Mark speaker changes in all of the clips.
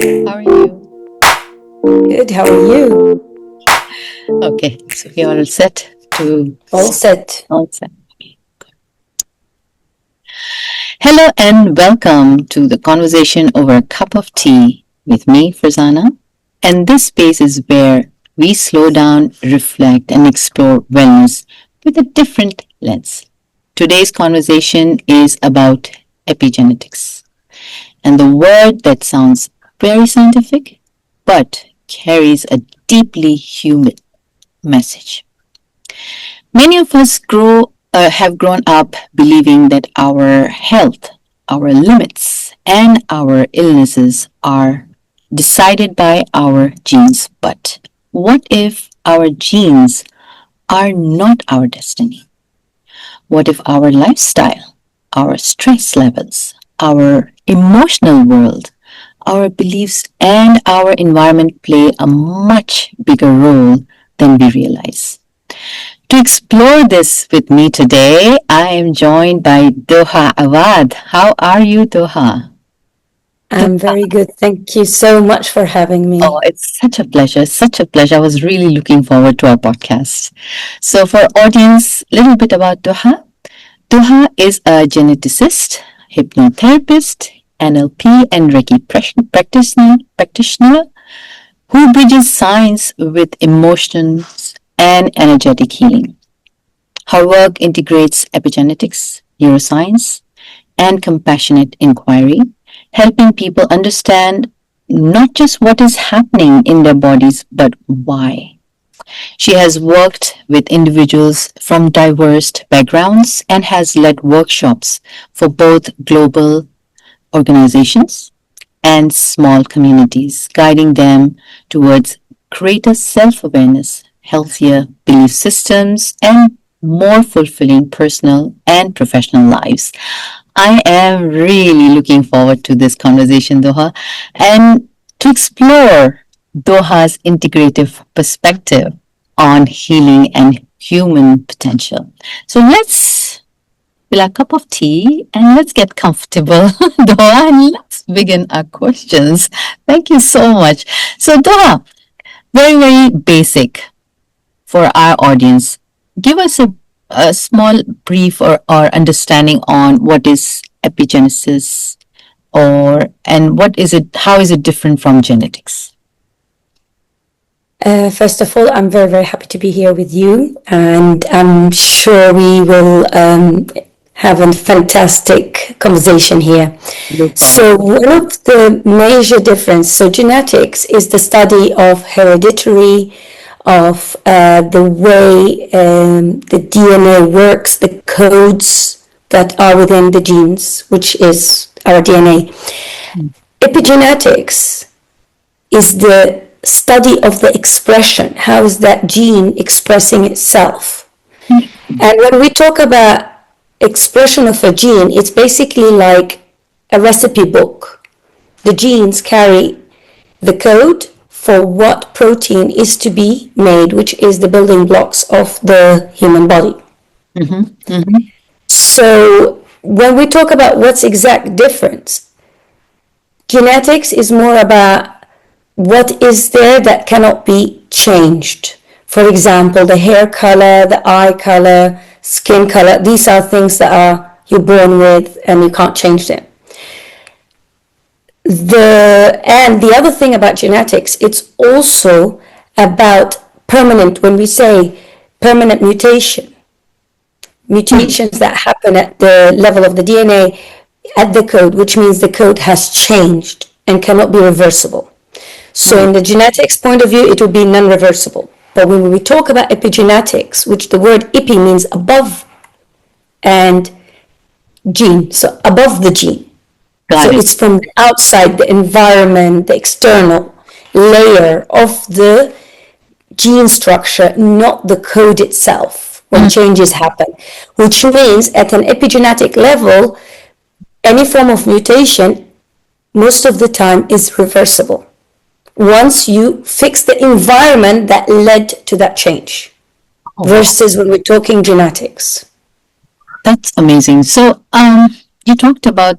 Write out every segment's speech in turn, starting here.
Speaker 1: How are you?
Speaker 2: Good. How are you?
Speaker 1: Okay, so we are all set to
Speaker 2: All set.
Speaker 1: all set. Hello and welcome to the conversation over a cup of tea with me, Farzana. And this space is where we slow down, reflect, and explore wellness with a different lens. Today's conversation is about epigenetics. And the word that sounds very scientific, but carries a deeply human message. Many of us have grown up believing that our health, our limits, and our illnesses are decided by our genes. But what if our genes are not our destiny? What if our lifestyle, our stress levels, our emotional world, our beliefs, and our environment play a much bigger role than we realize? To explore this with me today, I am joined by Doha Awad. How are you, Doha?
Speaker 2: I'm very good. Thank you so much for having
Speaker 1: Oh,
Speaker 2: me.
Speaker 1: it's such a pleasure. Such a pleasure. I was really looking forward to our podcast. So, for audience, a little bit about Doha. Doha is a geneticist, hypnotherapist, NLP, and Reiki practitioner who bridges science with emotions and energetic healing. Her work integrates epigenetics, neuroscience, and compassionate inquiry, helping people understand not just what is happening in their bodies, but why. She has worked with individuals from diverse backgrounds and has led workshops for both global organizations and small communities, guiding them towards greater self awareness, healthier belief systems, and more fulfilling personal and professional lives. I am really looking forward to this conversation, Doha, and to explore Doha's integrative perspective on healing and human potential. So let's fill a cup of tea and let's get comfortable, Doha, and let's begin our questions. Thank you so much. So, Doha, very basic for our audience. Give us a small brief or understanding on what is epigenesis or and what is it, how is it different from genetics?
Speaker 2: First of all, I'm very happy to be here with you, and I'm sure we will have a fantastic conversation here. So, one of the major difference, so genetics is the study of hereditary, of the way the DNA works, the codes that are within the genes, which is our DNA. Epigenetics is the study of the expression. How is that gene expressing itself? And when we talk about expression of a gene, it's basically like a recipe book. The genes carry the code for what protein is to be made, which is the building blocks of the human body. So when we talk about what's exact difference, genetics is more about what is there that cannot be changed. For example, the hair color, the eye color, skin color, these are things that you're born with and you can't change them. And the other thing about genetics, it's also about permanent, when we say permanent mutations that happen at the level of the DNA, at the code, which means the code has changed and cannot be reversible. So in the genetics point of view, it will be non-reversible. But when we talk about epigenetics, which the word epi means above, and gene, so above the gene. So it's from the outside, the environment, the external layer of the gene structure, not the code itself, when changes happen. Which means at an epigenetic level, any form of mutation, most of the time, is reversible once you fix the environment that led to that change, versus when we're talking genetics.
Speaker 1: That's amazing. So, you talked about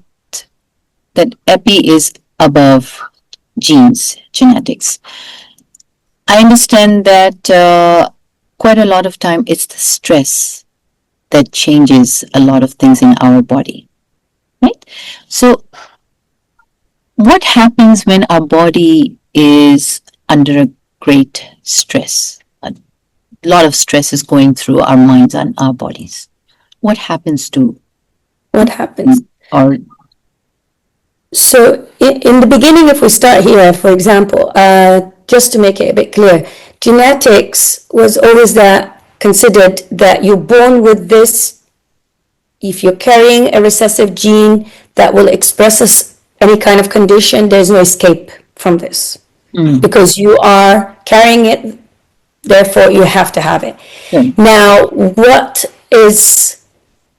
Speaker 1: that epi is above genes, genetics. I understand that quite a lot of time it's the stress that changes a lot of things in our body, right? So, what happens when our body is under a great stress? A lot of stress is going through our minds and our bodies. What happens to
Speaker 2: What happens?
Speaker 1: our
Speaker 2: So, in the beginning, if we start here, for example, just to make it a bit clear, genetics was always that considered that you're born with this. If you're carrying a recessive gene that will express any kind of condition, there's no escape from this because you are carrying it, therefore you have to have it. Now, what is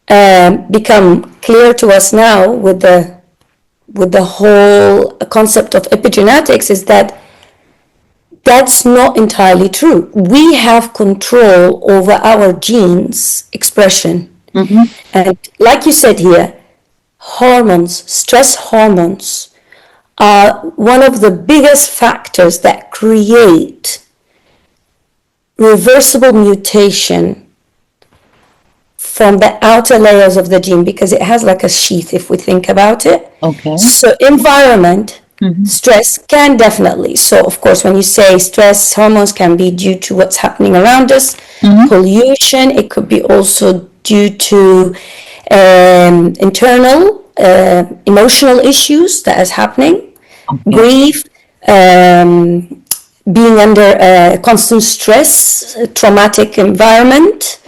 Speaker 2: become clear to us now with the whole concept of epigenetics is that that's not entirely true. We have control over our genes expression. And like you said here, hormones, stress hormones, are one of the biggest factors that create reversible mutation from the outer layers of the gene, because it has like a sheath if we think about it.
Speaker 1: Okay.
Speaker 2: So environment, stress can definitely. So of course, when you say stress hormones can be due to what's happening around us, pollution, it could be also due to internal emotional issues that is happening, grief, being under constant stress, traumatic environment,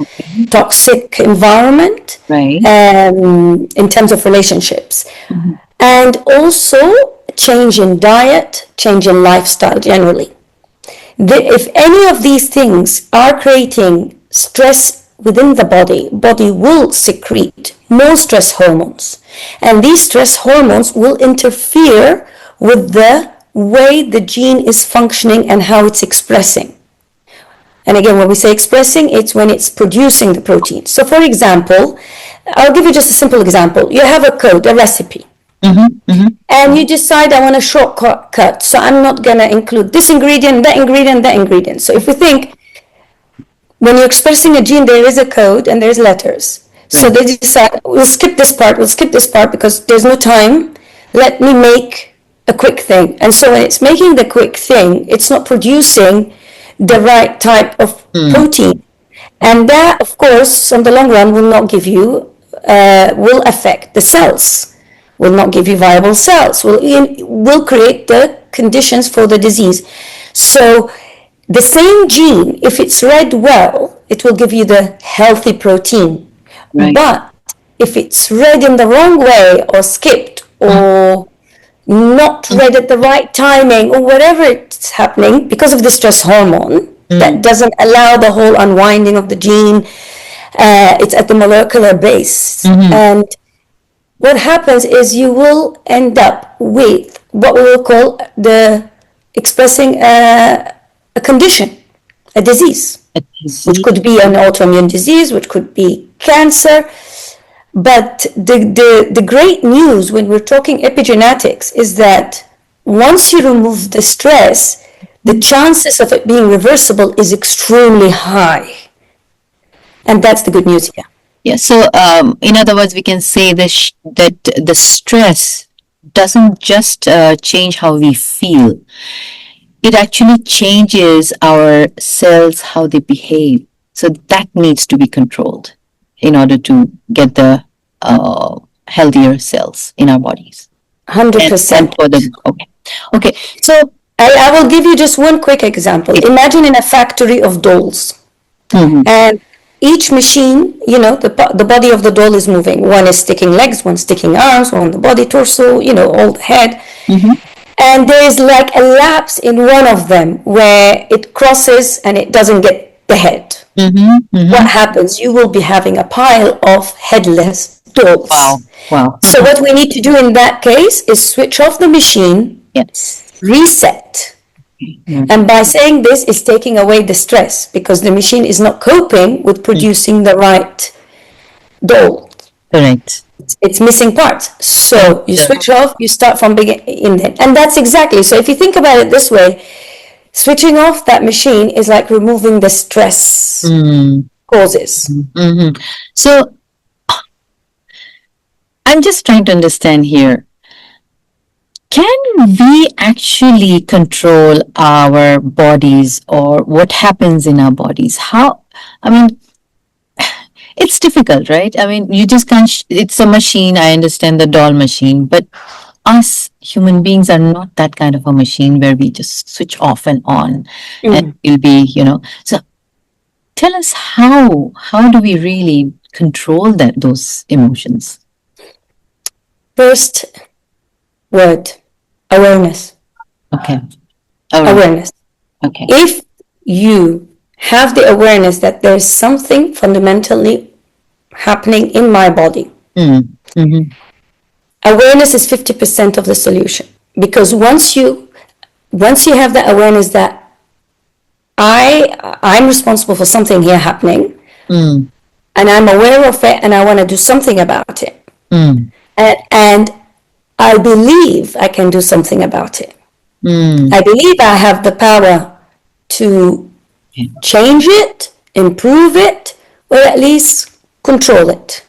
Speaker 2: toxic environment,
Speaker 1: right?
Speaker 2: in terms of relationships. And also change in diet, change in lifestyle generally. If any of these things are creating stress within the body will secrete more stress hormones. And these stress hormones will interfere with the way the gene is functioning and how it's expressing. And again, when we say expressing, it's when it's producing the protein. So for example, I'll give you just a simple example. You have a code, a recipe. And you decide I want a shortcut, so I'm not going to include this ingredient, that ingredient, that ingredient. So if we think, when you're expressing a gene, there is a code and there's letters. So they decide, we'll skip this part because there's no time. Let me make a quick thing. And so when it's making the quick thing, it's not producing the right type of protein. And that, of course, in the long run will not give you, will affect the cells, will not give you viable cells, will create the conditions for the disease. So the same gene, if it's read well, it will give you the healthy protein.
Speaker 1: Right.
Speaker 2: But if it's read in the wrong way or skipped or not read at the right timing or whatever it's happening because of the stress hormone that doesn't allow the whole unwinding of the gene, it's at the molecular base. And what happens is you will end up with what we will call the expressing a condition, a disease, which could be an autoimmune disease, which could be cancer. But the great news when we're talking epigenetics is that once you remove the stress, the chances of it being reversible is extremely high. And that's the good news here.
Speaker 1: Yeah. So, in other words, we can say that the stress doesn't just change how we feel. It actually changes our cells, how they behave. So that needs to be controlled in order to get the healthier cells in our bodies.
Speaker 2: 100%.
Speaker 1: Okay. So
Speaker 2: I will give you just one quick example. Imagine in a factory of dolls. And each machine, the body of the doll is moving. One is sticking legs, one sticking arms, one the body, torso, all the head. And there is like a lapse in one of them where it crosses and it doesn't get the head. What happens? You will be having a pile of headless dolls.
Speaker 1: Wow.
Speaker 2: So what we need to do in that case is switch off the machine, reset. And by saying this is taking away the stress because the machine is not coping with producing the right doll.
Speaker 1: Correct.
Speaker 2: It's missing parts. So you
Speaker 1: Understood.
Speaker 2: switch off, you start from beginning, and that's exactly. So if you think about it this way, switching off that machine is like removing the stress
Speaker 1: Mm.
Speaker 2: causes.
Speaker 1: Hmm. So I'm just trying to understand here. Can we actually control our bodies or what happens in our bodies? How? I mean, it's difficult, right? I mean, you just can't, it's a machine. I understand the doll machine, but us human beings are not that kind of a machine where we just switch off and on and
Speaker 2: Mm.
Speaker 1: we'll be, So tell us how do we really control those emotions?
Speaker 2: First word, awareness.
Speaker 1: Okay. All right.
Speaker 2: Awareness.
Speaker 1: Okay.
Speaker 2: If you have the awareness that there's something fundamentally happening in my body,
Speaker 1: Mm. Mm-hmm.
Speaker 2: awareness is 50% of the solution. Because once you have that awareness that I'm responsible for something here happening,
Speaker 1: Mm.
Speaker 2: and I'm aware of it, and I want to do something about it,
Speaker 1: Mm.
Speaker 2: and I believe I can do something about it.
Speaker 1: Mm.
Speaker 2: I believe I have the power to
Speaker 1: Yeah.
Speaker 2: change it, improve it, or at least control it.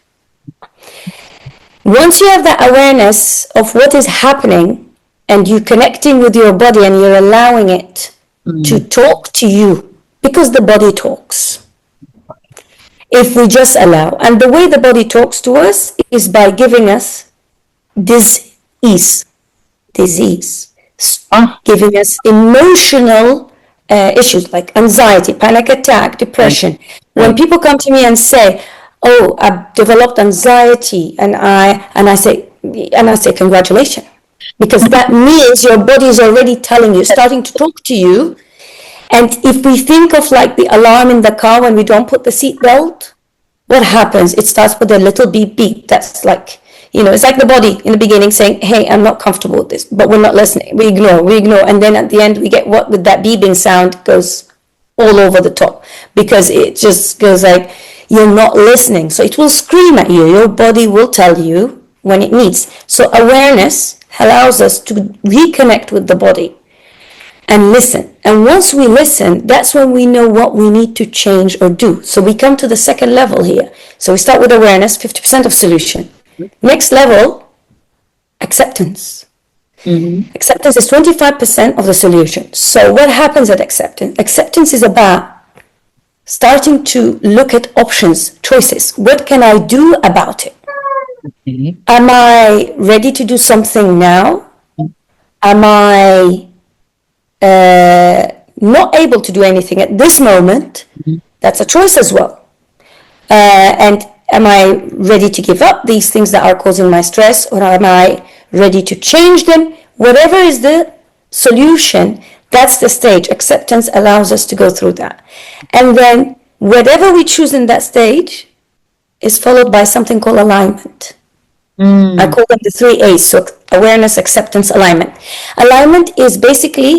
Speaker 2: Once you have that awareness of what is happening and you're connecting with your body and you're allowing it to
Speaker 1: Mm.
Speaker 2: talk to you, because the body talks. If we just allow, and the way the body talks to us is by giving us disease, disease,
Speaker 1: Ah,
Speaker 2: giving us emotional issues like anxiety, panic attack,
Speaker 1: right,
Speaker 2: depression. When
Speaker 1: right.
Speaker 2: people come to me and say, "Oh, I've developed anxiety," and I say, "Congratulations," because that means your body is already telling you, starting to talk to you. And if we think of like the alarm in the car when we don't put the seat belt, what happens? It starts with a little beep beep. That's like, it's like the body in the beginning saying, "Hey, I'm not comfortable with this," but we're not listening. We ignore. And then at the end, we get what with that beeping sound goes all over the top because it just goes like, you're not listening. So it will scream at you. Your body will tell you when it needs. So awareness allows us to reconnect with the body and listen. And once we listen, that's when we know what we need to change or do. So we come to the second level here. So we start with awareness, 50% of solution. Next level, acceptance.
Speaker 1: Mm-hmm.
Speaker 2: Acceptance is 25% of the solution. So what happens at acceptance? Acceptance is about starting to look at options, choices. What can I do about it?
Speaker 1: Okay.
Speaker 2: Am I ready to do something now? Am I not able to do anything at this moment?
Speaker 1: Mhm.
Speaker 2: That's a choice as well. And am I ready to give up these things that are causing my stress, or am I ready to change them? Whatever is the solution, that's the stage. Acceptance allows us to go through that. And then whatever we choose in that stage is followed by something called alignment. I
Speaker 1: Mm.
Speaker 2: call them the three A's. So awareness, acceptance, alignment. Alignment is basically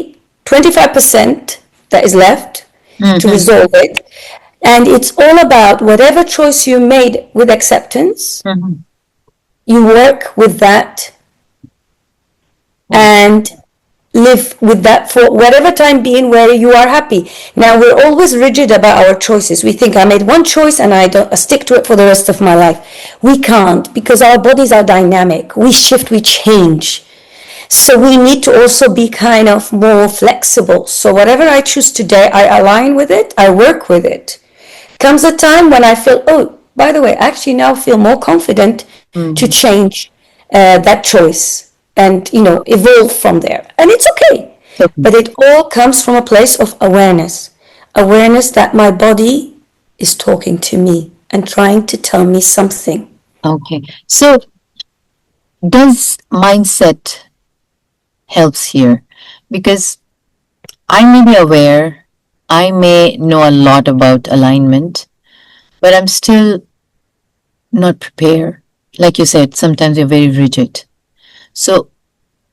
Speaker 2: 25% that is left to
Speaker 1: Mm-hmm.
Speaker 2: resolve it. And it's all about whatever choice you made with acceptance,
Speaker 1: Mm-hmm.
Speaker 2: you work with that
Speaker 1: Wow.
Speaker 2: and live with that for whatever time being where you are happy. Now, we're always rigid about our choices. We think I made one choice and I stick to it for the rest of my life. We can't, because our bodies are dynamic. We shift, we change. So we need to also be kind of more flexible. So whatever I choose today, I align with it, I work with it. Comes a time when I feel, oh, by the way, I actually now feel more confident to
Speaker 1: Mm.
Speaker 2: change that choice and, evolve from there. And it's okay.
Speaker 1: Okay.
Speaker 2: But it all comes from a place of awareness. Awareness that my body is talking to me and trying to tell me something.
Speaker 1: Okay. So does mindset helps here? Because I may be aware, I may know a lot about alignment, but I'm still not prepared. Like you said, sometimes you're very rigid. So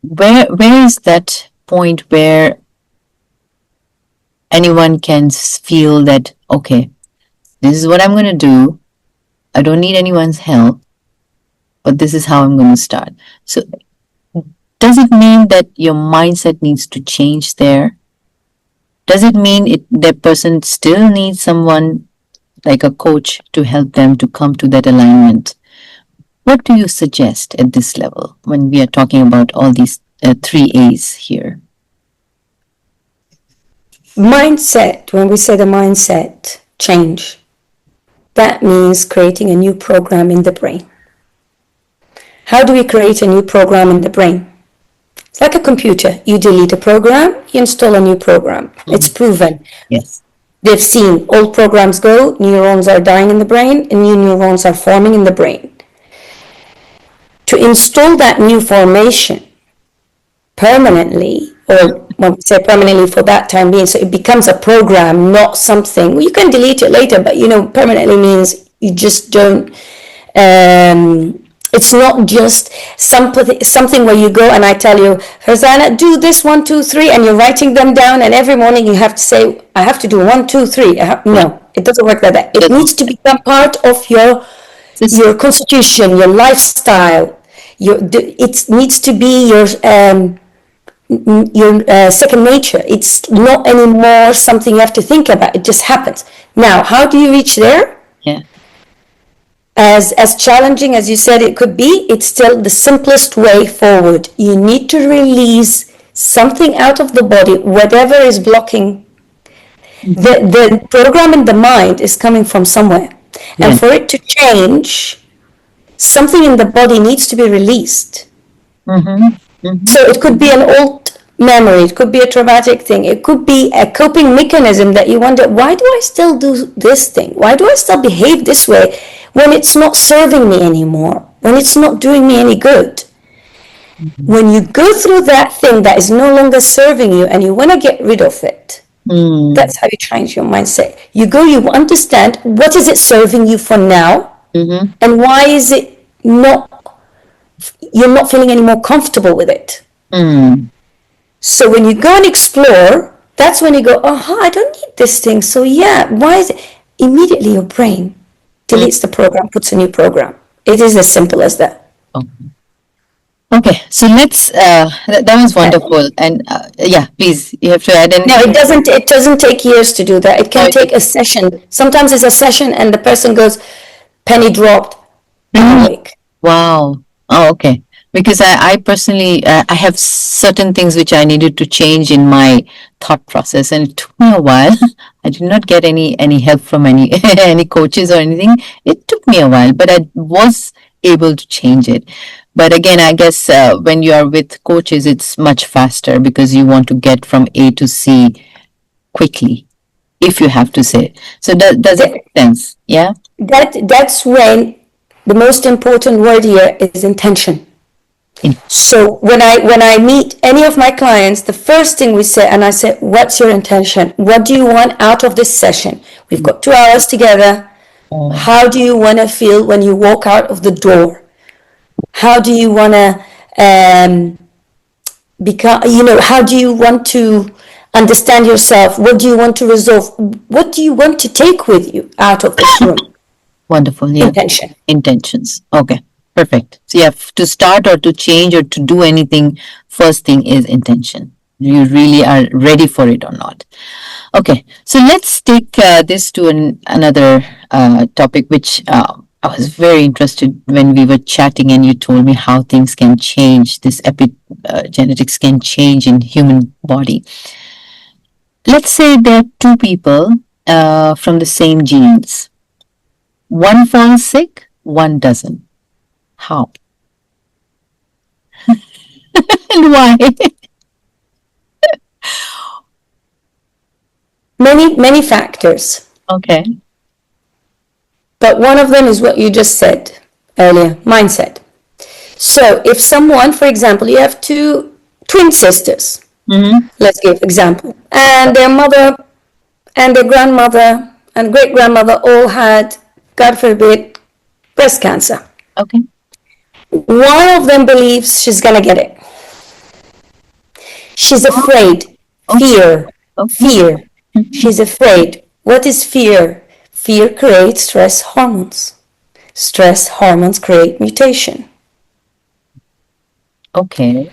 Speaker 1: where is that point where anyone can feel that, okay, this is what I'm going to do. I don't need anyone's help. but this is how I'm going to start. So, does it mean that your mindset needs to change there? Does it mean that person still needs someone like a coach to help them to come to that alignment? What do you suggest at this level when we are talking about all these three A's here?
Speaker 2: Mindset, when we say the mindset change, that means creating a new program in the brain. How do we create a new program in the brain? It's like a computer. You delete a program, you install a new program. It's proven.
Speaker 1: Yes.
Speaker 2: They've seen old programs go, neurons are dying in the brain, and new neurons are forming in the brain. To install that new formation permanently, or when we say permanently for that time being, so it becomes a program, not something. You can delete it later, but permanently means you just don't. It's not just something where you go and I tell you, Farzana, do this 1, 2, 3, and you're writing them down, and every morning you have to say, I have to do 1, 2, 3. No, it doesn't work like that. It needs to become part of your constitution, your lifestyle. It needs to be your second nature. It's not anymore something you have to think about. It just happens. Now, how do you reach there?
Speaker 1: Yeah.
Speaker 2: As challenging as you said it could be, it's still the simplest way forward. You need to release something out of the body, whatever is blocking. The program in the mind is coming from somewhere. And for it to change, something in the body needs to be released. So it could be an old memory, it could be a traumatic thing, it could be a coping mechanism that you wonder, why do I still do this thing? Why do I still behave this way when it's not serving me anymore, when it's not doing me any good? When you go through that thing that is no longer serving you and you want to get rid of it, that's how you change your mindset. You understand what is it serving you for now, and why is it you're not feeling any more comfortable with it. So when you go and explore, that's when you go, I don't need this thing. So why is it? Immediately your brain deletes the program, puts a new program. It is as simple as that.
Speaker 1: Okay, so let's. That was wonderful, and please, you have to add in.
Speaker 2: No, it doesn't. It doesn't take years to do that. It can take a session. Sometimes it's a session, and the person goes, penny dropped. I'm awake.
Speaker 1: Wow. Oh, okay. Because I personally, I have certain things which I needed to change in my thought process, and it took me a while. I did not get any help from any any coaches or anything. It took me a while, but I was able to change it. But again, I guess when you are with coaches, it's much faster because you want to get from A to C quickly, if you have to say. So does it make sense? Yeah.
Speaker 2: That's when the most important word here is intention. So when I meet any of my clients, the first thing we say, and I say, what's your intention? What do you want out of this session? We've got 2 hours together. How do you want to feel when you walk out of the door? How do you want to become, how do you want to understand yourself? What do you want to resolve? What do you want to take with you out of this room?
Speaker 1: Wonderful. Yeah. Intentions. Okay. Perfect. So you have to start or to change or to do anything. First thing is intention. You really are ready for it or not. Okay. So let's take this to another topic, which I was very interested when we were chatting and you told me how things can change. This epigenetics can change in human body. Let's say there are 2 people from the same genes. One falls sick, one doesn't. How? And why?
Speaker 2: Many factors.
Speaker 1: Okay.
Speaker 2: But one of them is what you just said earlier, mindset. So if someone, for example, you have 2 twin sisters, let's give example, and their mother and their grandmother and great-grandmother all had, God forbid, breast cancer.
Speaker 1: Okay.
Speaker 2: One of them believes she's going to get it. She's afraid. Fear. Fear. She's afraid. What is fear? Fear creates stress hormones. Stress hormones create mutation.
Speaker 1: Okay.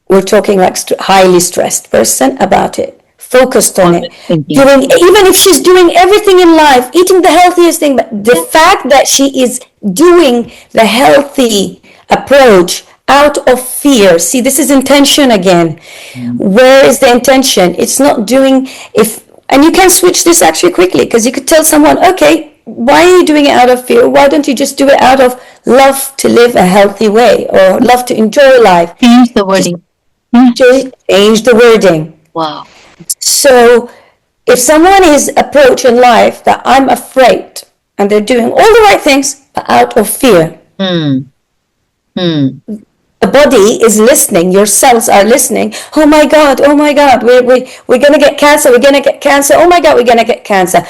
Speaker 2: We're talking like highly stressed person about it, focused on it,
Speaker 1: Always thinking.
Speaker 2: doing, even if she's doing everything in life, eating the healthiest thing, but the fact that she is doing the healthy approach out of fear. See, this is intention again.
Speaker 1: Mm.
Speaker 2: Where is the intention? It's not doing, if, and you can switch this actually quickly, because you could tell someone, okay, why are you doing it out of fear? Why don't you just do it out of love to live a healthy way or love to enjoy life?
Speaker 1: Change the
Speaker 2: Just
Speaker 1: wording. Yeah.
Speaker 2: change the wording.
Speaker 1: Wow.
Speaker 2: So if someone is approaching life that I'm afraid and they're doing all the right things but out of fear,
Speaker 1: Hmm. Hmm.
Speaker 2: the body is listening, your cells are listening. Oh my God, we're going to get cancer, we're going to get cancer, oh my God, we're going to get cancer.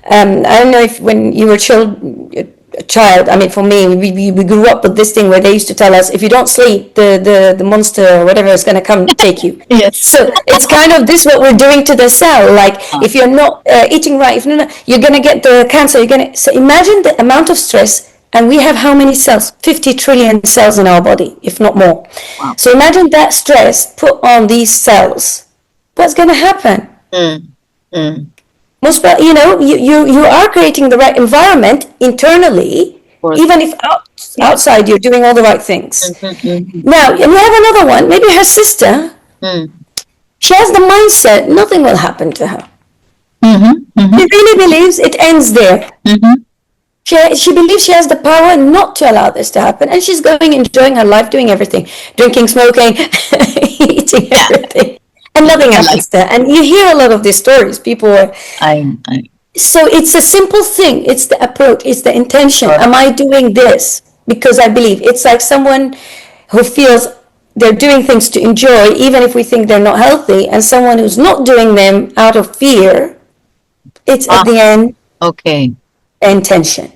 Speaker 2: I don't know if when you were a child, I mean, for me, we grew up with this thing where they used to tell us, if you don't sleep, the monster or whatever is going to come take you.
Speaker 1: Yes.
Speaker 2: So it's kind of this what we're doing to the cell. Like if you're not eating right, if not, you're going to get the cancer. So imagine the amount of stress. And we have how many cells? 50 trillion cells in our body, if not more.
Speaker 1: Wow.
Speaker 2: So imagine that stress put on these cells. What's going to happen?
Speaker 1: Mm. Mm.
Speaker 2: Most, you are creating the right environment internally, even if outside you're doing all the right things.
Speaker 1: Mm-hmm.
Speaker 2: Now, and you have another one, maybe her sister, she has the mindset nothing will happen to her.
Speaker 1: Mm-hmm. Mm-hmm.
Speaker 2: She really believes it ends there.
Speaker 1: Mm-hmm.
Speaker 2: She believes she has the power not to allow this to happen, and she's going, enjoying her life, doing everything, drinking, smoking, eating everything, and loving her lifestyle. And you hear a lot of these stories. People are,
Speaker 1: I.
Speaker 2: so it's a simple thing. It's the approach. It's the intention. Am I doing this because I believe? It's like someone who feels they're doing things to enjoy, even if we think they're not healthy, and someone who's not doing them out of fear. It's at the end
Speaker 1: Okay.
Speaker 2: intention.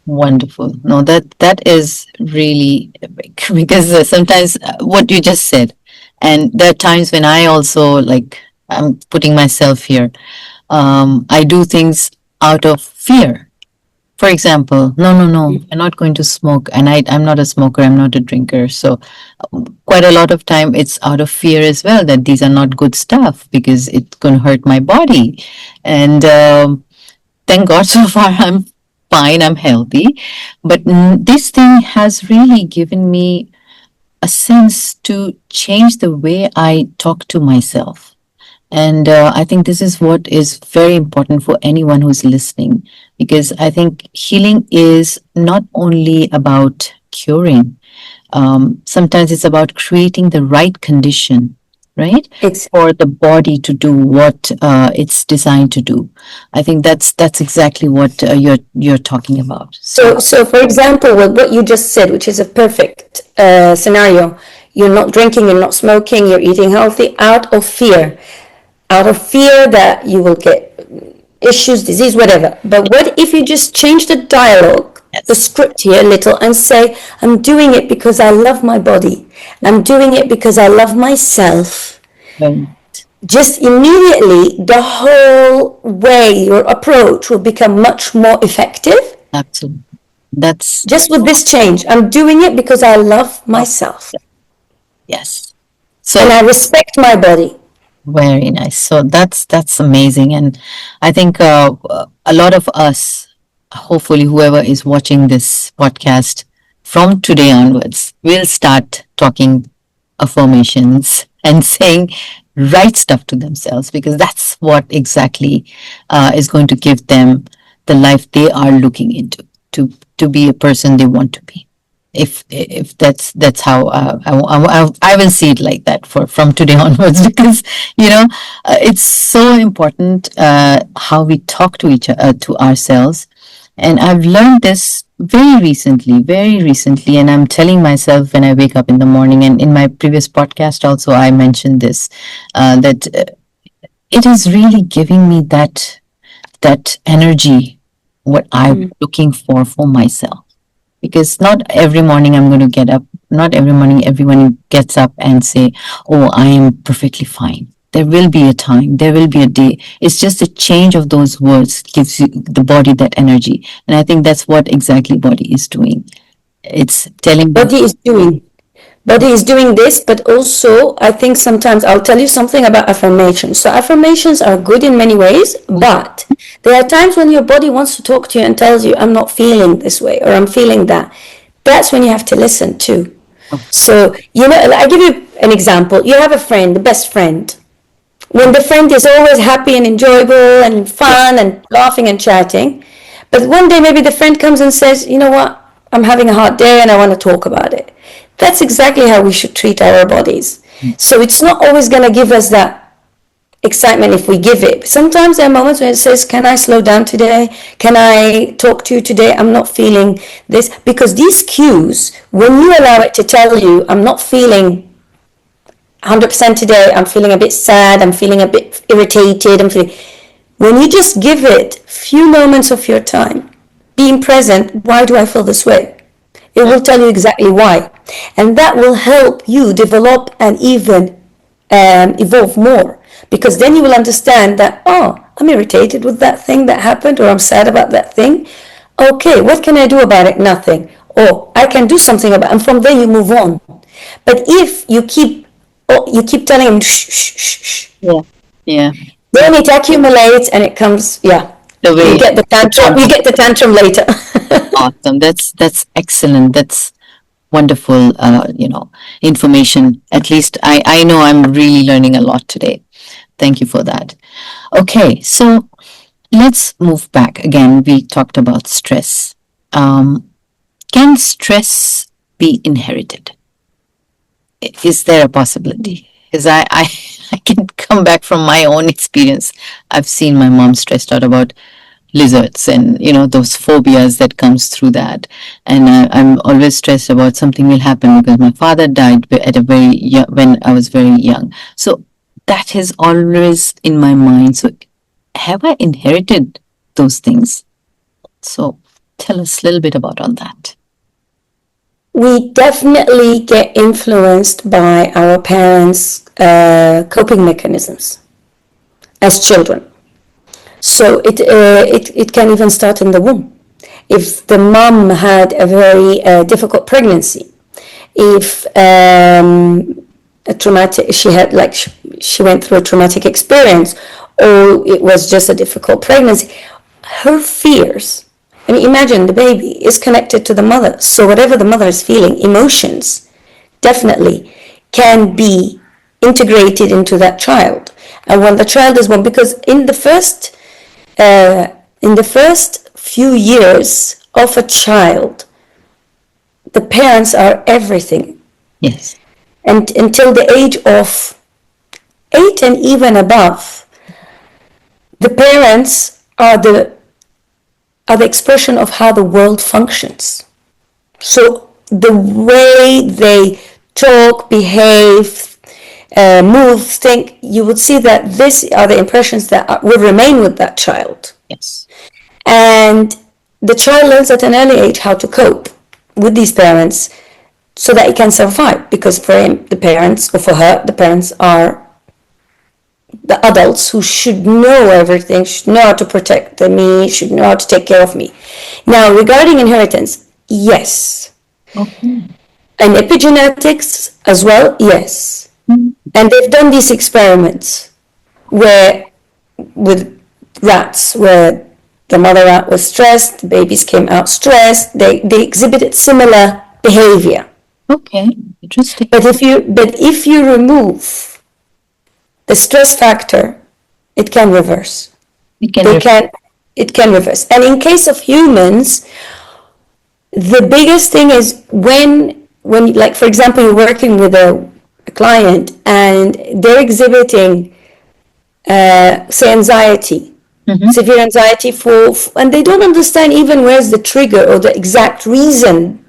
Speaker 1: Wonderful. No, that is really big because sometimes what you just said, and there are times when I also like I'm putting myself here. I do things out of fear. For example, no, I'm not going to smoke, and I'm not a smoker. I'm not a drinker. So, quite a lot of time it's out of fear as well that these are not good stuff because it's going to hurt my body, and thank God so far I'm fine, I'm healthy. But this thing has really given me a sense to change the way I talk to myself. And I think this is what is very important for anyone who's listening, because I think healing is not only about curing, sometimes it's about creating the right condition, right?
Speaker 2: It's
Speaker 1: For the body to do what it's designed to do. I think that's exactly what you're talking about.
Speaker 2: so for example, with what you just said, which is a perfect scenario, you're not drinking, you're not smoking, you're eating healthy out of fear that you will get issues, disease, whatever. But what if you just change the dialogue, the
Speaker 1: Yes.
Speaker 2: script here a little, and say, I'm doing it because I love my body. I'm doing it because I love myself.
Speaker 1: Um,
Speaker 2: Just immediately, the whole way, your approach will become much more effective.
Speaker 1: Absolutely. That's
Speaker 2: Just with this change, I'm doing it because I love myself
Speaker 1: yes.
Speaker 2: and
Speaker 1: So
Speaker 2: I respect my body.
Speaker 1: very nice. So that's amazing, and I think a lot of us, hopefully, whoever is watching this podcast from today onwards, will start talking affirmations and saying right stuff to themselves because that's what exactly is going to give them the life they are looking into to be a person they want to be. If that's how I will see it like that for from today onwards because it's so important how we talk to to ourselves, and I've learned this very recently, and I'm telling myself when I wake up in the morning, and in my previous podcast also I mentioned this that it is really giving me that energy what I'm looking for myself, because not every morning I'm going to get up. Not every morning everyone gets up and say, "Oh, I am perfectly fine." There will be a time, there will be a day. It's just a change of those words gives you the body that energy, and I think that's what exactly body is doing. It's telling the
Speaker 2: Body is doing. body is doing this, but also I think sometimes I'll tell you something about affirmations. So affirmations are good in many ways, but there are times when your body wants to talk to you and tells you, I'm not feeling this way or I'm feeling that. That's when you have to listen too. So, I give you an example. You have a friend, the best friend. When the friend is always happy and enjoyable and fun and laughing and chatting, but one day maybe the friend comes and says, you know what, I'm having a hard day and I want to talk about it. That's exactly how we should treat our bodies. So it's not always going to give us that excitement if we give it. Sometimes there are moments when it says, can I slow down today? Can I talk to you today? I'm not feeling this. Because these cues, when you allow it to tell you, I'm not feeling 100% today, I'm feeling a bit sad, I'm feeling a bit irritated, when you just give it a few moments of your time, being present, why do I feel this way? It will tell you exactly why. And that will help you develop and even evolve more. Because then you will understand that, I'm irritated with that thing that happened, or I'm sad about that thing. Okay, what can I do about it? Nothing. Or I can do something about it. And from there you move on. But if you keep telling him, shh, shh, shh, shh.
Speaker 1: Yeah. Yeah.
Speaker 2: Then it accumulates and it comes,
Speaker 1: The way
Speaker 2: you get the tantrum later.
Speaker 1: awesome. That's excellent. That's wonderful. Information. At least I know I'm really learning a lot today. Thank you for that. Okay, so let's move back again. We talked about stress. Can stress be inherited? Is there a possibility? Because I can come back from my own experience. I've seen my mom stressed out about lizards and those phobias that comes through that, and I'm always stressed about something will happen because my father died at a very young, when I was very young. So that is always in my mind. So have I inherited those things? So tell us a little bit about on that.
Speaker 2: We definitely get influenced by our parents' coping mechanisms as children. So it can even start in the womb. If the mom had a very difficult pregnancy, if a traumatic, she went through a traumatic experience, or it was just a difficult pregnancy, her fears. I mean, imagine the baby is connected to the mother, so whatever the mother is feeling, emotions, definitely can be integrated into that child. And when the child is born, because in the first few years of a child, the parents are everything.
Speaker 1: Yes.
Speaker 2: And until the age of 8 and even above, the parents are the expression of how the world functions. So the way they talk, behave, move, think, you would see that these are the impressions that will remain with that child.
Speaker 1: Yes.
Speaker 2: And the child learns at an early age how to cope with these parents so that it can survive, because for him, the parents, or for her, the parents are the adults who should know everything, should know how to protect me, should know how to take care of me. Now, regarding inheritance, yes.
Speaker 1: Okay.
Speaker 2: And epigenetics as well, yes. Mm-hmm. And they've done these experiments with rats, where the mother rat was stressed, the babies came out stressed, they exhibited similar behavior.
Speaker 1: Okay, interesting.
Speaker 2: But if you remove the stress factor, it can reverse. It can reverse. And in case of humans, the biggest thing is when like, for example, you're working with a client and they're exhibiting say anxiety, severe anxiety and they don't understand even where's the trigger or the exact reason.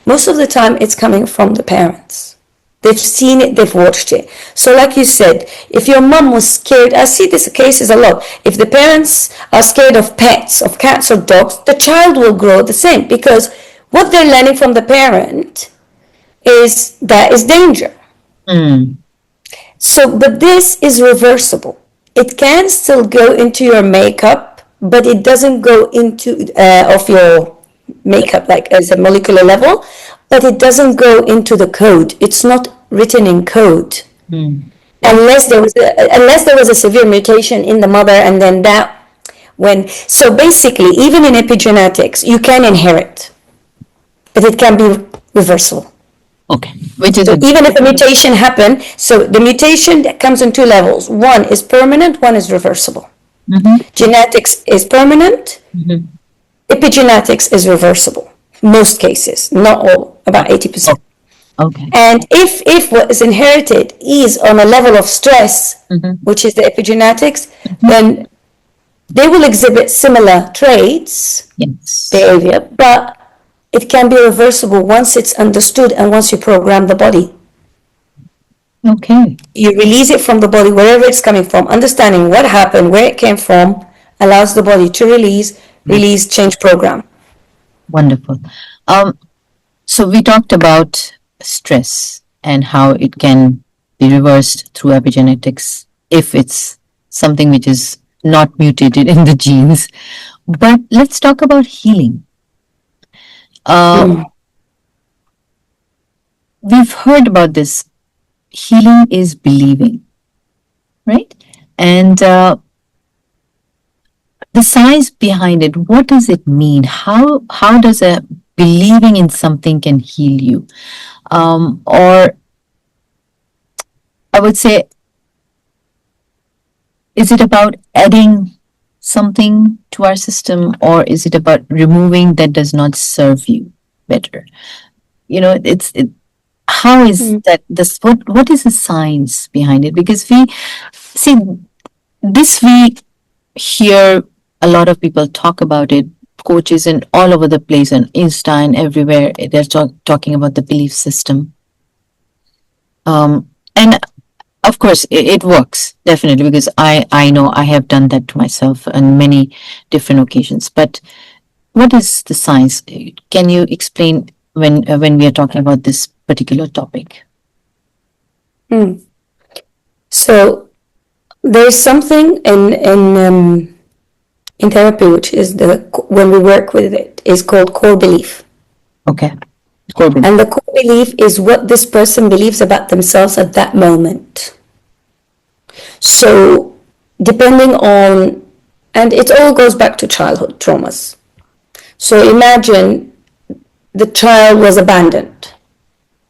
Speaker 2: Most of the time it's coming from the parents. They've seen it, they've watched it. So like you said, if your mom was scared, I see these cases a lot. If the parents are scared of pets, of cats or dogs, the child will grow the same, because what they're learning from the parent is that is danger. So, but this is reversible. It can still go into your makeup, but it doesn't go into of your makeup like as a molecular level, but it doesn't go into the code. It's not written in code. Unless there was a severe mutation in the mother, and then so basically, even in epigenetics, you can inherit, but it can be reversible.
Speaker 1: Okay, which is
Speaker 2: So even if a mutation happened, so the mutation that comes in two levels. One is permanent, one is reversible. Genetics is permanent. Epigenetics is reversible. Most cases, not all, about 80%.
Speaker 1: okay.
Speaker 2: And if what is inherited is on a level of stress, which is the epigenetics, then they will exhibit similar traits,
Speaker 1: Yes.
Speaker 2: behavior, but it can be reversible once it's understood and once you program the body.
Speaker 1: Okay.
Speaker 2: You release it from the body, wherever it's coming from. Understanding what happened, where it came from, allows the body to release, change program.
Speaker 1: Wonderful. So we talked about stress and how it can be reversed through epigenetics if it's something which is not mutated in the genes. But let's talk about healing. We've heard about this. Healing is believing, right? And the science behind it, what does it mean? How does a believing in something can heal you? Or I would say, is it about adding something to our system, or is it about removing that does not serve you better? How is that? What is the science behind it? Because we hear a lot of people talk about it. Coaches and all over the place, on Insta and everywhere, they're talking about the belief system. And of course, it works, definitely, because I know I have done that to myself on many different occasions. But what is the science? Can you explain when we are talking about this particular topic?
Speaker 2: So there's something in therapy, which is when we work with it, is called core belief.
Speaker 1: Okay. Core belief.
Speaker 2: And the core belief is what this person believes about themselves at that moment. So depending on, and it all goes back to childhood traumas. So imagine the child was abandoned.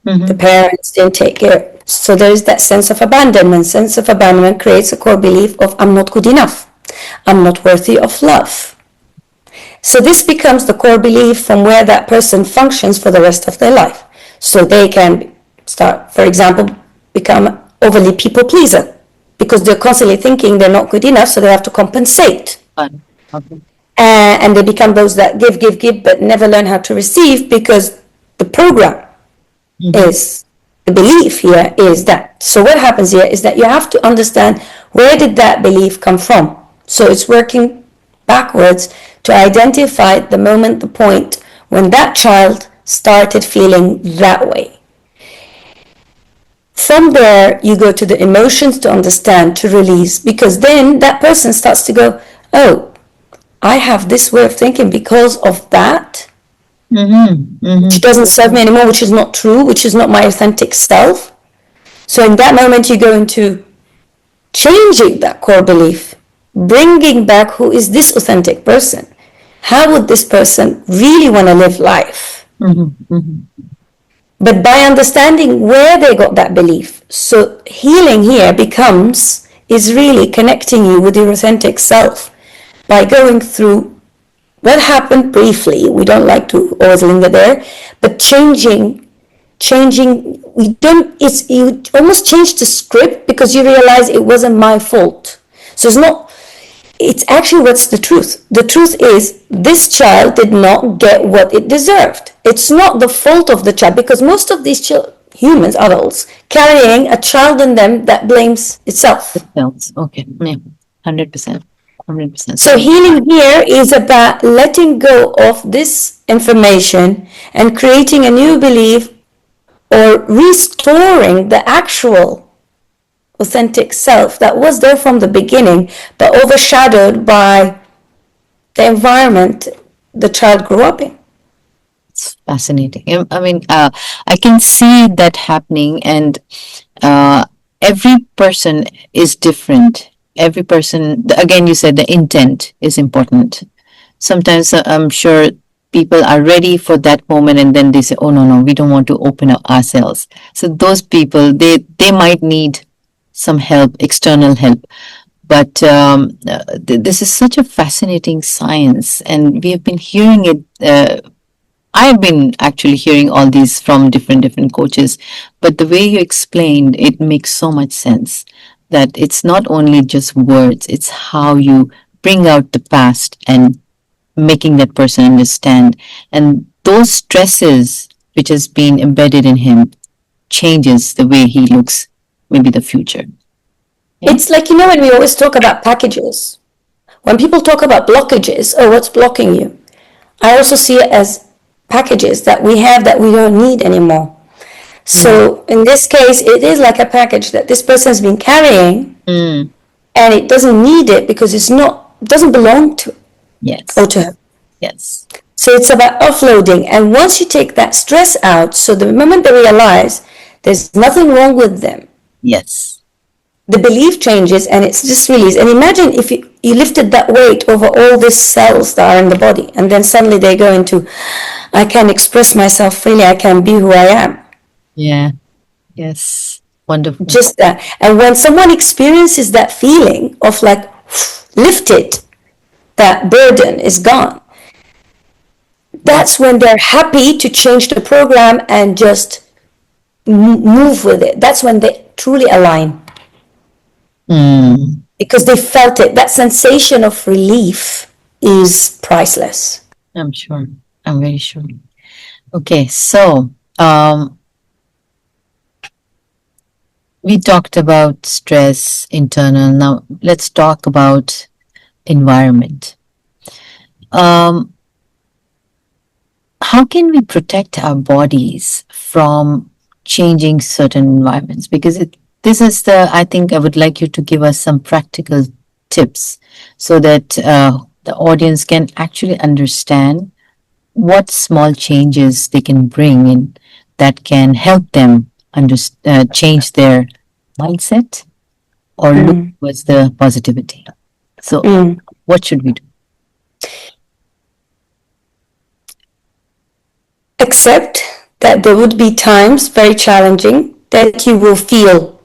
Speaker 2: The parents didn't take care. So there is that sense of abandonment. Sense of abandonment creates a core belief of I'm not good enough. I'm not worthy of love. So this becomes the core belief from where that person functions for the rest of their life. So they can start, for example, become overly people pleaser because they're constantly thinking they're not good enough, so they have to compensate.
Speaker 1: Okay.
Speaker 2: And they become those that give, but never learn how to receive, because the program is, the belief here is that. So what happens here is that you have to understand, where did that belief come from? So it's working backwards to identify the moment, the point when that child started feeling that way. From there, you go to the emotions to understand, to release, because then that person starts to go, oh, I have this way of thinking because of that, which doesn't serve me anymore, which is not true, which is not my authentic self. So in that moment, you go into changing that core belief, bringing back, who is this authentic person? How would this person really want to live life? But by understanding where they got that belief, so healing here is really connecting you with your authentic self by going through what happened briefly. We don't like to always linger there, but changing, you almost change the script because you realize it wasn't my fault. So it's actually, what's the truth? The truth is, this child did not get what it deserved. It's not the fault of the child, because most of these humans, adults, carrying a child in them that blames itself.
Speaker 1: Okay, yeah, 100%. 100%.
Speaker 2: So healing here is about letting go of this information and creating a new belief, or restoring the actual authentic self that was there from the beginning, but overshadowed by the environment the child grew up in.
Speaker 1: It's fascinating. I mean, I can see that happening, and uh, every person is different. Every person, again, you said the intent is important. Sometimes I'm sure people are ready for that moment, and then they say, "Oh no, no, we don't want to open up ourselves." So those people, they might need some help, external help. But this is such a fascinating science, and we have been hearing it. I've been actually hearing all these from different coaches, but the way you explained it makes so much sense. That it's not only just words; it's how you bring out the past and making that person understand, and those stresses which has been embedded in him changes the way he looks, maybe the future. Yeah.
Speaker 2: It's like, when we always talk about packages, when people talk about blockages, oh, what's blocking you? I also see it as packages that we have that we don't need anymore. So in this case, it is like a package that this person has been carrying,
Speaker 1: Mm.
Speaker 2: and it doesn't need it because it doesn't belong to it or
Speaker 1: Yes.
Speaker 2: to her.
Speaker 1: Yes.
Speaker 2: So it's about offloading. And once you take that stress out, so the moment they realize there's nothing wrong with them,
Speaker 1: Yes.
Speaker 2: the belief changes and it's just released. And imagine if you lifted that weight over all these cells that are in the body, and then suddenly they go into, I can express myself freely, I can be who I am.
Speaker 1: Yeah. Yes. Wonderful.
Speaker 2: Just that. And when someone experiences that feeling of like lifted, that burden is gone, that's when they're happy to change the program and just move with it. That's when they truly align.
Speaker 1: Mm.
Speaker 2: Because they felt it. That sensation of relief is priceless.
Speaker 1: I'm sure. I'm very sure. Okay, so um, we talked about stress, internal. Now let's talk about environment. Um, how can we protect our bodies from changing certain environments? Because this is I think I would like you to give us some practical tips so that the audience can actually understand what small changes they can bring in that can help them change their mindset or look towards the positivity. So, what should we do?
Speaker 2: Accept that there would be times, very challenging, that you will feel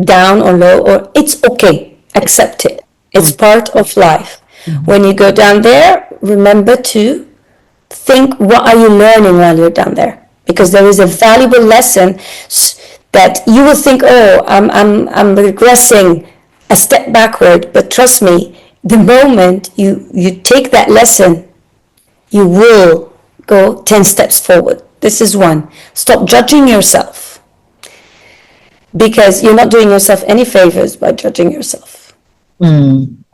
Speaker 2: down or low, or it's okay. Accept it. It's part of life. When you go down there, remember to think, what are you learning while you're down there? Because there is a valuable lesson that you will think, oh, I'm regressing a step backward. But trust me, the moment you take that lesson, you will go 10 steps forward. This is one. Stop judging yourself, because you're not doing yourself any favors by judging yourself.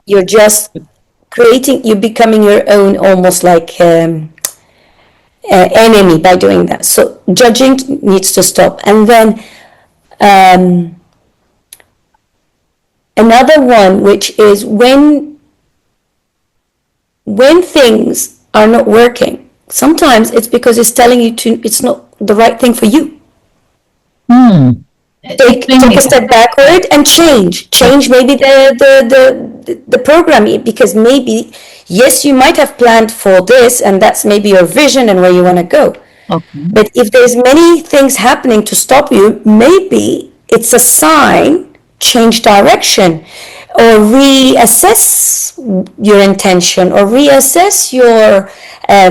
Speaker 2: You're just you're becoming your own, almost like enemy by doing that. So judging needs to stop. And then another one, which is when things are not working, sometimes it's because it's telling you it's not the right thing for you. Take a step backward and change maybe the program, because maybe, yes, you might have planned for this and that's maybe your vision and where you want to go.
Speaker 1: Okay.
Speaker 2: But if there's many things happening to stop you, maybe it's a sign, change direction, or reassess your intention, or reassess your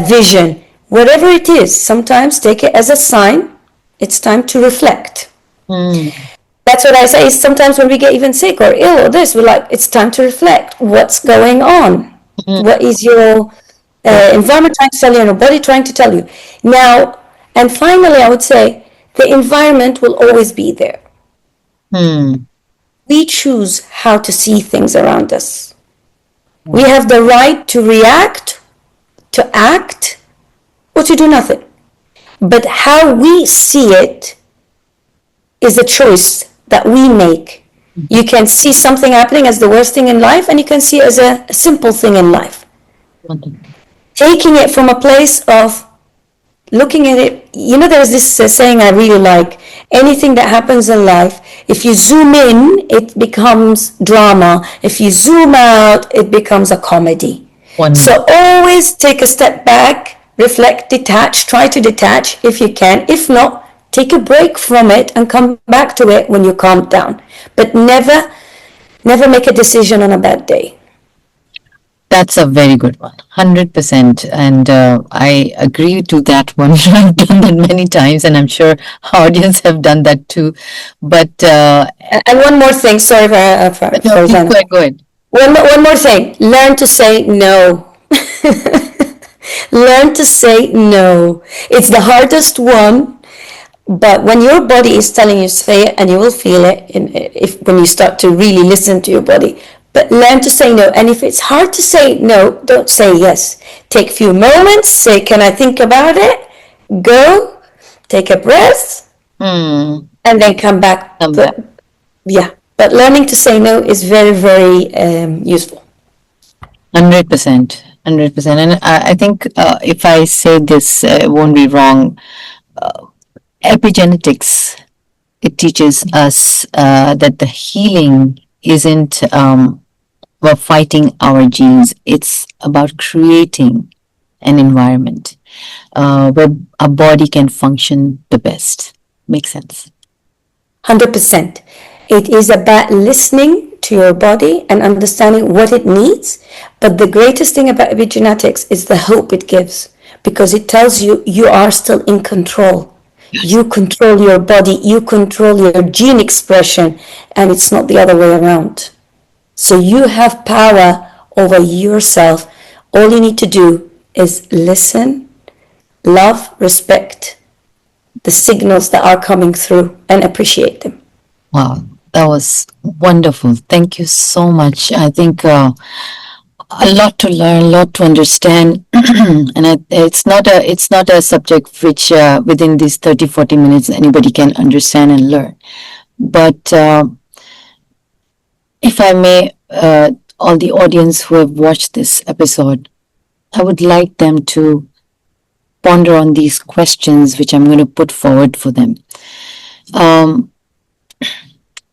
Speaker 2: vision, whatever it is. Sometimes take it as a sign, it's time to reflect. That's what I say. Sometimes when we get even sick or ill or this, we're like, it's time to reflect. What's going on? What is your environment trying to tell you, and your body trying to tell you? Now, and finally, I would say the environment will always be there. We choose how to see things around us. We have the right to react, to act, or to do nothing. But how we see it is a choice that we make. You can see something happening as the worst thing in life, and you can see it as a simple thing in life. Taking it from a place of looking at it, there's this saying I really like: anything that happens in life, if you zoom in, it becomes drama. If you zoom out, it becomes a comedy.
Speaker 1: Wonderful.
Speaker 2: So always take a step back, reflect, detach, try to detach if you can. If not, take a break from it and come back to it when you calm down. But never make a decision on a bad day.
Speaker 1: That's a very good one, 100%. And I agree to that one. I've done that many times, and I'm sure our audience have done that too. But
Speaker 2: And one more thing, sorry
Speaker 1: no, please
Speaker 2: Farzana.
Speaker 1: go ahead.
Speaker 2: One more thing. Learn to say no. Learn to say no. It's the hardest one, but when your body is telling you say it, and you will feel it if when you start to really listen to your body. But learn to say no. And if it's hard to say no, don't say yes. Take a few moments. Say, "Can I think about it?" Go. Take a breath,
Speaker 1: Hmm.
Speaker 2: and then come back.
Speaker 1: Come back.
Speaker 2: But yeah, but learning to say no is very, very useful.
Speaker 1: 100%. 100%. And I think if I say this, it won't be wrong. Epigenetics, it teaches us that the healing isn't about fighting our genes, it's about creating an environment where a body can function the best. Makes sense.
Speaker 2: 100%. It is about listening to your body and understanding what it needs. But the greatest thing about epigenetics is the hope it gives, because it tells you you are still in control. You control your body, you control your gene expression, and it's not the other way around. So you have power over yourself. All you need to do is listen, love, respect the signals that are coming through, and appreciate them.
Speaker 1: Wow, that was wonderful. Thank you so much. I think a lot to learn, a lot to understand, and it's not a subject which within these 30-40 minutes anybody can understand and learn. But if I may, all the audience who have watched this episode, I would like them to ponder on these questions which I'm going to put forward for them.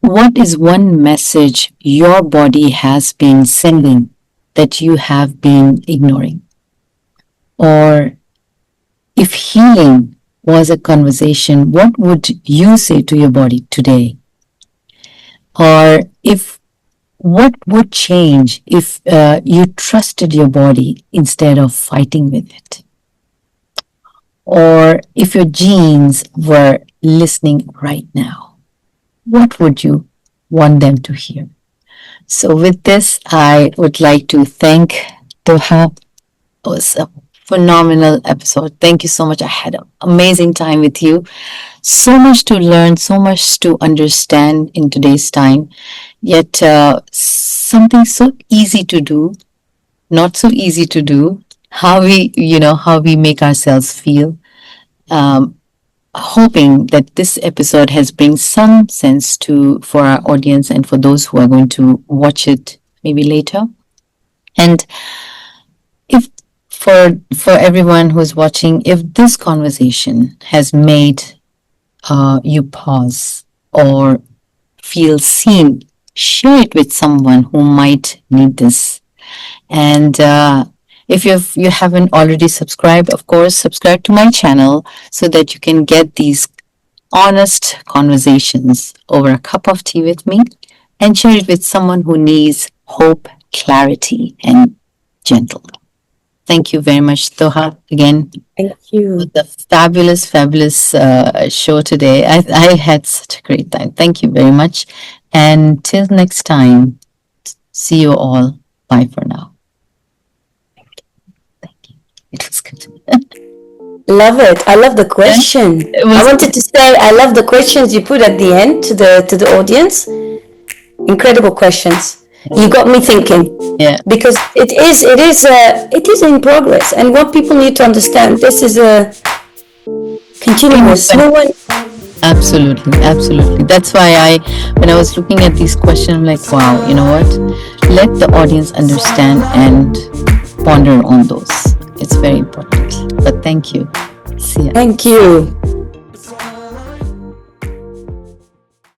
Speaker 1: What is one message your body has been sending that you have been ignoring? Or if healing was a conversation, what would you say to your body today? Or what would change if you trusted your body instead of fighting with it? Or if your genes were listening right now, what would you want them to hear? So with this, I would like to thank Toha. It was a phenomenal episode. Thank you so much. I had an amazing time with you. So much to learn, so much to understand in today's time. Yet something so easy to do, not so easy to do. How we make ourselves feel. Hoping that this episode has bring some sense to for our audience and for those who are going to watch it maybe later. And if for everyone who's watching, if this conversation has made you pause or feel seen, share it with someone who might need this. And if you haven't already subscribed, of course, subscribe to my channel so that you can get these honest conversations over a cup of tea with me, and share it with someone who needs hope, clarity, and gentle. Thank you very much, Toha, again.
Speaker 2: Thank you.
Speaker 1: For the fabulous show today. I had such a great time. Thank you very much. And till next time, see you all. Bye for now. Thank you. It was good.
Speaker 2: Love it. I love the question.
Speaker 1: It was
Speaker 2: I wanted to say I love the questions you put at the end to the audience. Incredible questions. You got me thinking.
Speaker 1: Yeah.
Speaker 2: Because it is in progress, and what people need to understand, this is a continuous. No one.
Speaker 1: Absolutely. That's why when I was looking at these questions, I'm like, wow, you know what? Let the audience understand and ponder on those. It's very important. But thank you. Yes.
Speaker 2: Thank you.